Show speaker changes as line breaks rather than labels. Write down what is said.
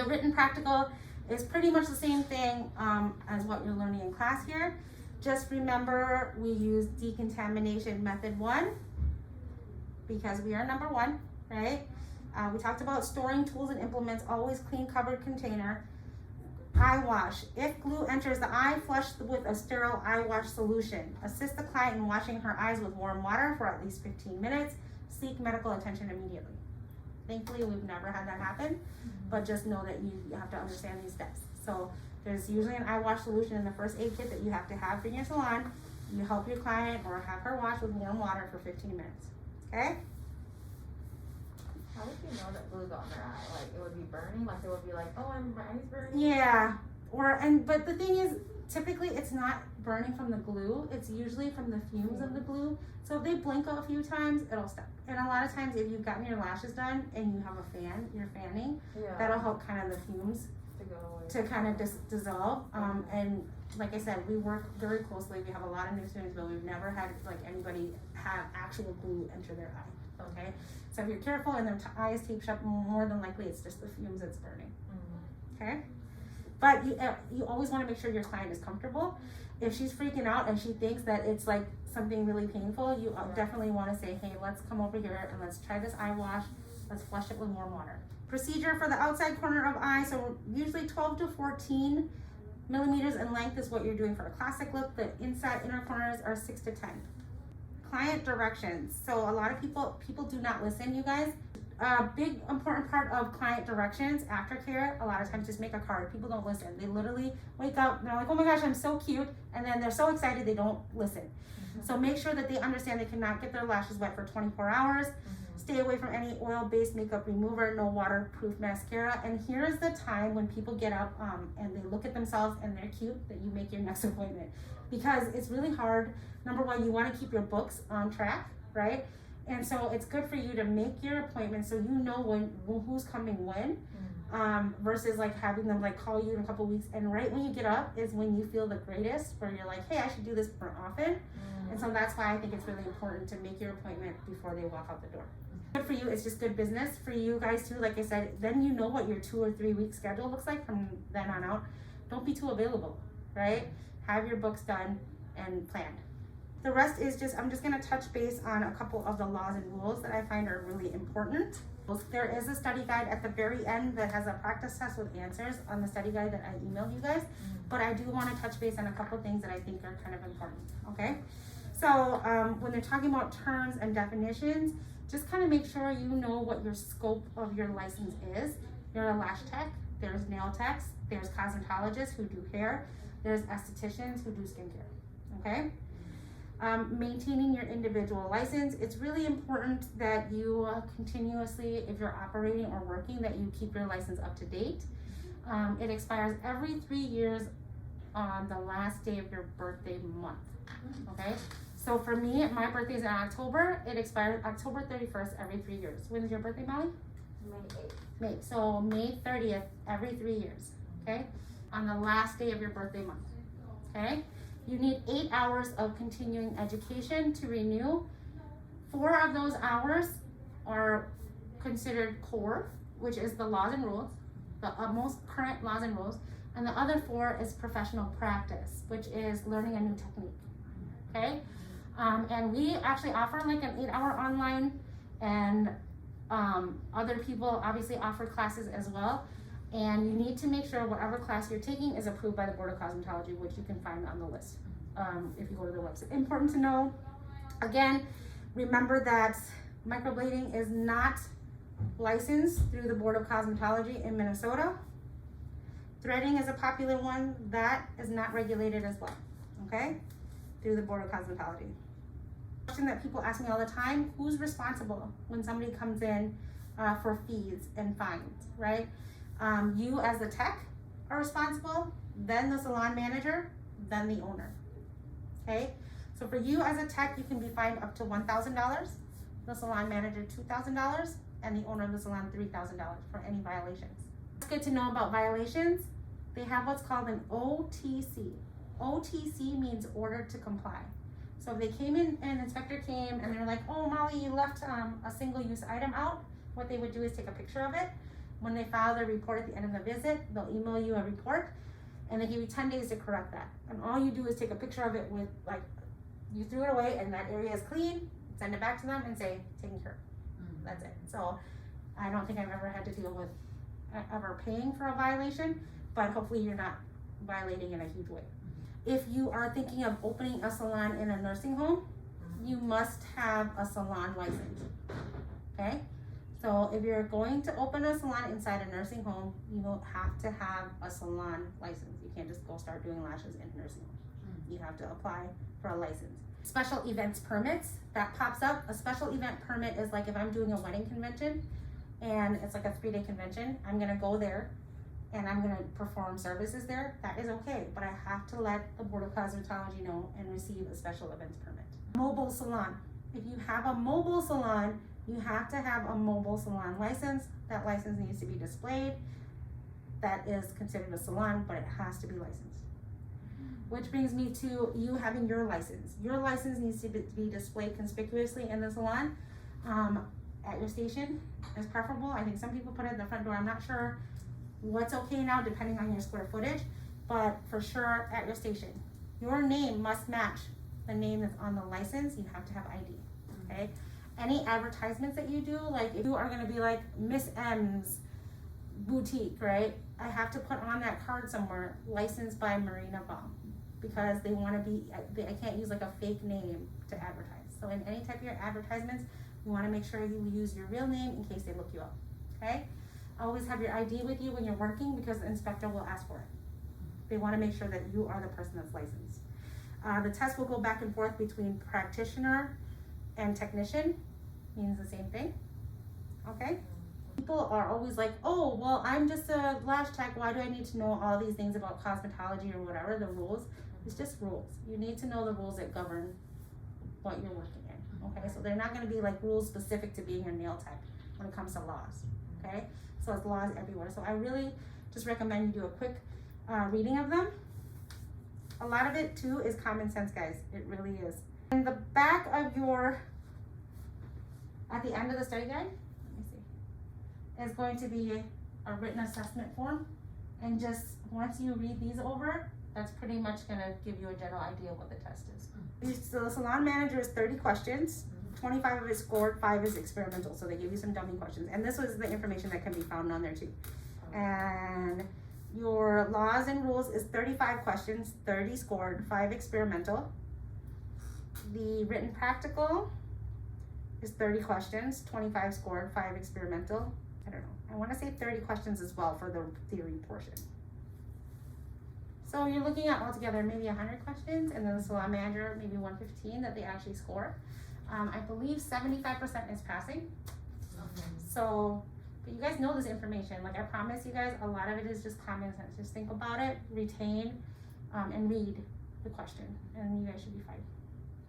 written practical is pretty much the same thing as what you're learning in class here. Just remember, we use decontamination method 1 because we are number 1, right? We talked about storing tools and implements, always clean covered container. Eye wash. If glue enters the eye, flush with a sterile eye wash solution. Assist the client in washing her eyes with warm water for at least 15 minutes. Seek medical attention immediately. Thankfully, we've never had that happen, but just know that you have to understand these steps. So there's usually an eye wash solution in the first aid kit that you have to have for your salon. You help your client or have her wash with warm water for 15 minutes, okay?
How would you know that glue's on their eye? Like, it would be burning? Like, it would be like, oh, my eye's burning?
Yeah, but the thing is, typically it's not burning from the glue. It's usually from the fumes of the glue. So if they blink a few times, it'll stop. And a lot of times if you've gotten your lashes done and you have a fan, you're fanning, that'll help kind of the fumes to kind of dissolve. And like I said, we work very closely. We have a lot of new students, but we've never had like anybody have actual glue enter their eye, okay? So if you're careful and their eye is taped shut, more than likely it's just the fumes that's burning, okay? But you always want to make sure your client is comfortable. If she's freaking out and she thinks that it's like something really painful, you definitely want to say, hey, let's come over here and let's try this eye wash. Let's flush it with warm water. Procedure for the outside corner of eye. So usually 12 to 14 millimeters in length is what you're doing for a classic look. The inside inner corners are 6 to 10. Client directions. So a lot of people do not listen, you guys. A big important part of client directions, aftercare, a lot of times just make a card. People don't listen. They literally wake up and they're like, oh my gosh, I'm so cute. And then they're so excited they don't listen. So make sure that they understand they cannot get their lashes wet for 24 hours. Stay away from any oil-based makeup remover, no waterproof mascara. And here's the time when people get up and they look at themselves and they're cute, that you make your next appointment. Because it's really hard. Number one, you want to keep your books on track, right? And so it's good for you to make your appointment so you know who's coming when, versus like having them like call you in a couple weeks. And right when you get up is when you feel the greatest, where you're like, hey, I should do this more often. And so that's why I think it's really important to make your appointment before they walk out the door. Good for you, it's just good business for you guys too. Like I said, then you know what your 2 or 3 week schedule looks like from then on out. Don't be too available, right? Have your books done and planned. The rest is I'm just gonna touch base on a couple of the laws and rules that I find are really important. There is a study guide at the very end that has a practice test with answers on the study guide that I emailed you guys, but I do wanna touch base on a couple things that I think are kind of important, okay? So when they're talking about terms and definitions, just kind of make sure you know what your scope of your license is. You're a lash tech, there's nail techs, there's cosmetologists who do hair, there's estheticians who do skincare, okay? Maintaining your individual license. It's really important that you continuously, if you're operating or working, that you keep your license up to date. It expires every 3 years on the last day of your birthday month, okay? So for me, my birthday's in October. It expires October 31st every 3 years. When's your birthday, Molly?
May 8th.
May. So May 30th every 3 years, okay? On the last day of your birthday month, okay? You need 8 hours of continuing education to renew. 4 of those hours are considered core, which is the laws and rules, the most current laws and rules. And the other 4 is professional practice, which is learning a new technique, okay? And we actually offer like an 8-hour online, and other people obviously offer classes as well. And you need to make sure whatever class you're taking is approved by the Board of Cosmetology, which you can find on the list if you go to the website. Important to know, again, remember that microblading is not licensed through the Board of Cosmetology in Minnesota. Threading is a popular one that is not regulated as well, okay, through the Board of Cosmetology. Question that people ask me all the time: who's responsible when somebody comes in for fees and fines, right? You as the tech are responsible, then the salon manager, then the owner, okay? So for you as a tech, you can be fined up to $1,000, the salon manager $2,000, and the owner of the salon $3,000 for any violations. It's good to know about violations. They have what's called an OTC. OTC means order to comply. So if they came in, an inspector came and they're like, oh, Molly, you left a single-use item out, what they would do is take a picture of it When they file their report at the end of the visit, they'll email you a report, and they give you 10 days to correct that. And all you do is take a picture of it with, like, you threw it away and that area is clean, send it back to them and say, taken care of. That's it. So I don't think I've ever had to deal with ever paying for a violation, but hopefully you're not violating in a huge way. If you are thinking of opening a salon in a nursing home, you must have a salon license, okay? So if you're going to open a salon inside a nursing home, you will have to have a salon license. You can't just go start doing lashes in a nursing home. You have to apply for a license. Special events permits, that pops up. A special event permit is like if I'm doing a wedding convention and it's like a 3-day convention, I'm gonna go there and I'm gonna perform services there, that is okay, but I have to let the Board of Cosmetology know and receive a special events permit. Mobile salon. If you have a mobile salon, you have to have a mobile salon license. That license needs to be displayed. That is considered a salon, but it has to be licensed. Which brings me to you having your license. Your license needs to be displayed conspicuously in the salon, at your station is preferable. I think some people put it in the front door. I'm not sure what's okay now depending on your square footage, but for sure at your station. Your name must match the name that's on the license. You have to have ID, okay? Any advertisements that you do, like if you are gonna be like Miss M's boutique, right? I have to put on that card somewhere, licensed by Marina Baum, because they wanna be, I can't use like a fake name to advertise. So in any type of your advertisements, you wanna make sure you use your real name in case they look you up, okay? Always have your ID with you when you're working because the inspector will ask for it. They wanna make sure that you are the person that's licensed. The test will go back and forth between practitioner and technician, means the same thing, okay? People are always like, oh, well, I'm just a lash tech, why do I need to know all these things about cosmetology or whatever, the rules? It's just rules. You need to know the rules that govern what you're working in, okay? So they're not gonna be like rules specific to being a nail tech when it comes to laws, okay? So it's laws everywhere. So I really just recommend you do a quick reading of them. A lot of it too is common sense, guys. It really is. In the back of your, at the end of the study guide, let me see, is going to be a written assessment form. And just once you read these over, that's pretty much gonna give you a general idea of what the test is. So the salon manager is 30 questions. 25 of it scored, 5 is experimental. So they give you some dummy questions. And this was the information that can be found on there too. And your laws and rules is 35 questions, 30 scored, 5 experimental. The written practical is 30 questions, 25 scored, 5 experimental. I don't know, I wanna say 30 questions as well for the theory portion. So you're looking at altogether maybe 100 questions, and then the salon manager, maybe 115 that they actually score. I believe 75% is passing.
Okay.
So, but you guys know this information. Like I promise you guys, a lot of it is just common sense. Just think about it, retain, and read the question, and you guys should be fine.